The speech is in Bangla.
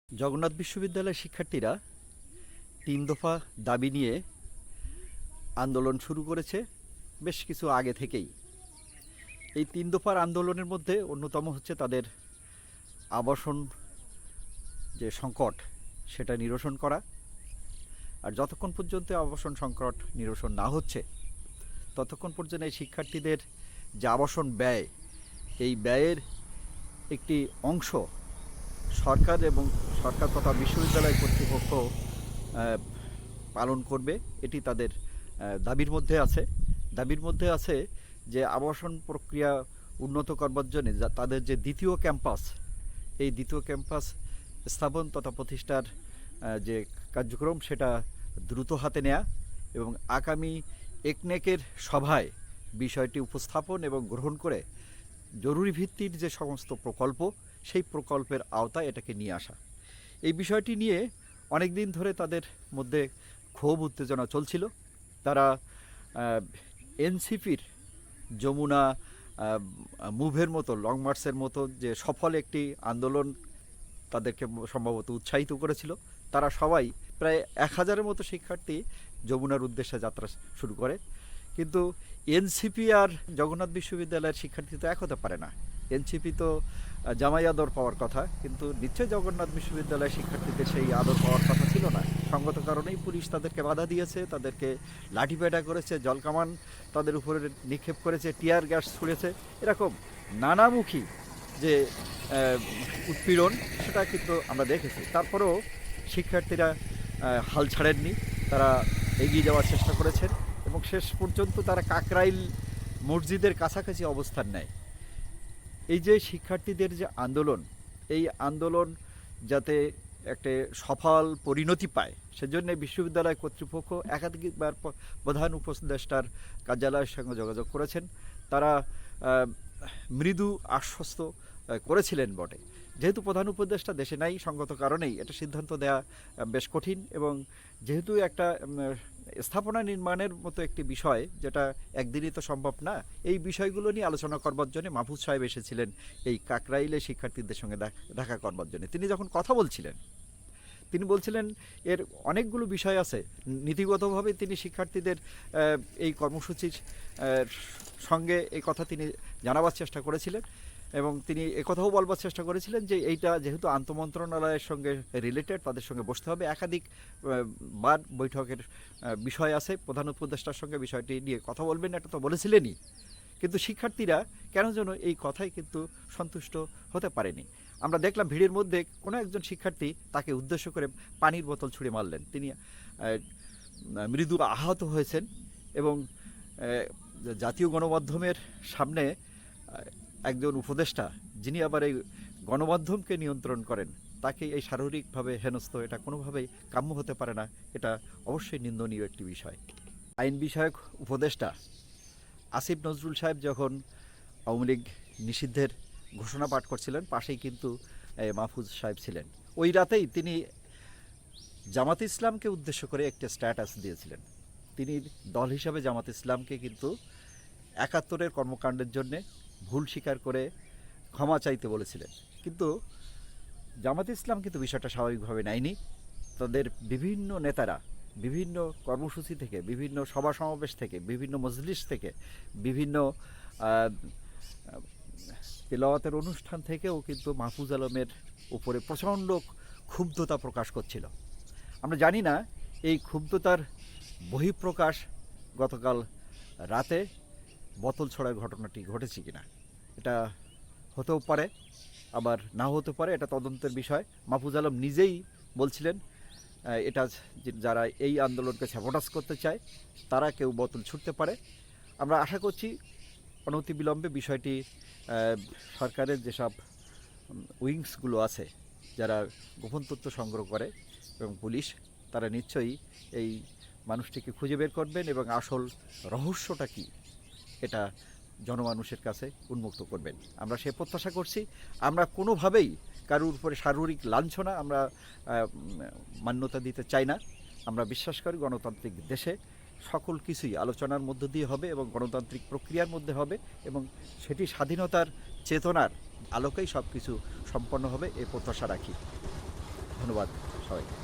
জগন্নাথ বিশ্ববিদ্যালয়ের শিক্ষার্থীরা ৩ দফা দাবি নিয়ে আন্দোলন শুরু করেছে বেশ কিছু আগে থেকেই। এই ৩ দফার আন্দোলনের মধ্যে অন্যতম হচ্ছে তাদের আবাসন যে সংকট সেটা নিরসন করা। আর যতক্ষণ পর্যন্ত আবাসন সংকট নিরসন না হচ্ছে ততক্ষণ পর্যন্ত এই শিক্ষার্থীদের যে আবাসন ব্যয়, এই ব্যয়ের একটি অংশ সরকার এবং সরকার তথা বিশ্ববিদ্যালয় কর্তৃপক্ষ পালন করবে, এটি তাদের দাবির মধ্যে আছে। দাবির মধ্যে আছে যে আবাসন প্রক্রিয়া উন্নত করবার জন্য তাদের যে দ্বিতীয় ক্যাম্পাস, এই দ্বিতীয় ক্যাম্পাস স্থাপন তথা প্রতিষ্ঠার যে কার্যক্রম সেটা দ্রুত হাতে নেয়া এবং আগামী একনেকের সভায় বিষয়টি উপস্থাপন এবং গ্রহণ করে জরুরি ভিত্তির যে সমস্ত প্রকল্প সেই প্রকল্পের আওতায় এটাকে নিয়ে আসা। এই বিষয়টি নিয়ে অনেক দিন ধরে তাদের মধ্যে ক্ষোভ উত্তেজনা চলছিল। তারা এনসিপির যমুনা মুভের মতো, লং মার্চের মতো যে সফল একটি আন্দোলন তাদেরকে সম্ভবত উৎসাহিত করেছিল। তারা সবাই প্রায় 1000-এর মতো শিক্ষার্থী যমুনার উদ্দেশ্যে যাত্রা শুরু করে। কিন্তু এনসিপি আর জগন্নাথ বিশ্ববিদ্যালয়ের শিক্ষার্থী তো এক হতে পারে না। এনসিপি তো জামাই আদর পাওয়ার কথা, কিন্তু নিশ্চয় জগন্নাথ বিশ্ববিদ্যালয়ের শিক্ষার্থীদের সেই আদর পাওয়ার কথা ছিল না। সঙ্গত কারণেই পুলিশ তাদেরকে বাধা দিয়েছে, তাদেরকে লাঠিপেটা করেছে, জলকামান তাদের উপরে নিক্ষেপ করেছে, টিয়ার গ্যাস ছুঁড়েছে। এরকম নানামুখী যে উৎপীড়ন সেটা কিন্তু আমরা দেখেছি। তারপরেও শিক্ষার্থীরা হাল ছাড়েননি, তারা এগিয়ে যাওয়ার চেষ্টা করেছেন এবং শেষ পর্যন্ত তারা কাকরাইল মসজিদের কাছাকাছি অবস্থান নেয়। এই যে শিক্ষার্থীদের যে আন্দোলন, এই আন্দোলন যাতে একটা সফল পরিণতি পায় সেজন্য বিশ্ববিদ্যালয় কর্তৃপক্ষ একাধিকবার প্রধান উপদেষ্টার কার্যালয়ের সঙ্গে যোগাযোগ করেছেন। তারা মৃদু আশ্বস্ত করেছিলেন বটে। যেহেতু প্রধান উপদেষ্টা দেশে নাই, সঙ্গত কারণেই এটা সিদ্ধান্ত দেওয়া বেশ কঠিন, এবং যেহেতু একটা স্থাপনা নির্মাণের মতো একটি বিষয় যেটা একদিনই তো সম্ভব না, এই বিষয়গুলো নিয়ে আলোচনা করবার জন্য মাহফুজ সাহেব এসেছিলেন এই কাকরাইলে শিক্ষার্থীদের সঙ্গে দেখা করবার জন্য। তিনি যখন কথা বলছিলেন তিনি বলছিলেন এর অনেকগুলো বিষয় আছে। নীতিগতভাবে তিনি শিক্ষার্থীদের এই কর্মসূচির সঙ্গে এই কথা তিনি জানাবার চেষ্টা করেছিলেন এবং তিনি একথাও বলবার চেষ্টা করেছিলেন যে এইটা যেহেতু আন্তঃমন্ত্রণালয়ের সঙ্গে রিলেটেড, তাদের সঙ্গে বসতে হবে। একাধিক বার বৈঠকের বিষয় আছে, প্রধান উপদেষ্টার সঙ্গে বিষয়টি নিয়ে কথা বলবেন, এটা তো বলেছিলেনই। কিন্তু শিক্ষার্থীরা কেন যেন এই কথাই কিন্তু সন্তুষ্ট হতে পারেনি। আমরা দেখলাম ভিড়ের মধ্যে কোনো একজন শিক্ষার্থী তাকে উদ্দেশ্য করে পানির বোতল ছুঁড়ে মারলেন, তিনি মৃদু আহত হয়েছেন এবং জাতীয় গণমাধ্যমের সামনে একজন উপদেষ্টা যিনি আবার এই গণমাধ্যমকে নিয়ন্ত্রণ করেন, তাকে এই শারীরিকভাবে হেনস্থ, এটা কোনোভাবেই কাম্য হতে পারে না। এটা অবশ্যই নিন্দনীয় একটি বিষয়। আইন বিষয়ক উপদেষ্টা আসিফ নজরুল সাহেব যখন আওয়ামী লীগ নিষিদ্ধের ঘোষণা পাঠ করছিলেন, পাশেই কিন্তু মাহফুজ সাহেব ছিলেন। ওই রাতেই তিনি জামাত ইসলামকে উদ্দেশ্য করে একটা স্ট্যাটাস দিয়েছিলেন। তিনি দল হিসাবে জামাত ইসলামকে কিন্তু ৭১-এর কর্মকাণ্ডের জন্যে ভুল স্বীকার করে ক্ষমা চাইতে বলেছিলেন। কিন্তু জামাত ইসলাম কিন্তু বিষয়টা স্বাভাবিকভাবে নেয়নি। তাদের বিভিন্ন নেতারা বিভিন্ন কর্মসূচি থেকে, বিভিন্ন সভা সমাবেশ থেকে, বিভিন্ন মজলিস থেকে, বিভিন্ন তেলাওয়াতের অনুষ্ঠান থেকেও কিন্তু মাহফুজ আলমের উপরে প্রচণ্ড ক্ষুব্ধতা প্রকাশ করছিল। আমরা জানি না এই ক্ষুব্ধতার বহিঃপ্রকাশ গতকাল রাতে বোতল ছোড়ার ঘটনাটি ঘটেছে কিনা, এটা হতেও পারে আবার নাও হতে পারে, এটা তদন্তের বিষয়। মাহফুজ আলম নিজেই বলছিলেন এটা যারা এই আন্দোলনকে স্যাবোটাজ করতে চায় তারা কেউ বোতল ছুটতে পারে। আমরা আশা করছি অনতিবিলম্বে বিষয়টি সরকারের যেসব উইংসগুলো আছে যারা গোপন তথ্য সংগ্রহ করে এবং পুলিশ, তারা নিশ্চয়ই এই মানুষটিকে খুঁজে বের করবেন এবং আসল রহস্যটা কী এটা জনমানুষের কাছে উন্মুক্ত করবেন। আমরা সে প্রত্যাশা করছি। আমরা কোনোভাবেই কারোর উপরে শারীরিক লাঞ্ছনা আমরা মান্যতা দিতে চাই না। আমরা বিশ্বাস করি গণতান্ত্রিক দেশে সকল কিছুই আলোচনার মধ্য দিয়ে হবে এবং গণতান্ত্রিক প্রক্রিয়ার মধ্যে হবে এবং সেটি স্বাধীনতার চেতনার আলোকেই সব কিছু সম্পন্ন হবে, এ প্রত্যাশা রাখি। ধন্যবাদ সবাইকে।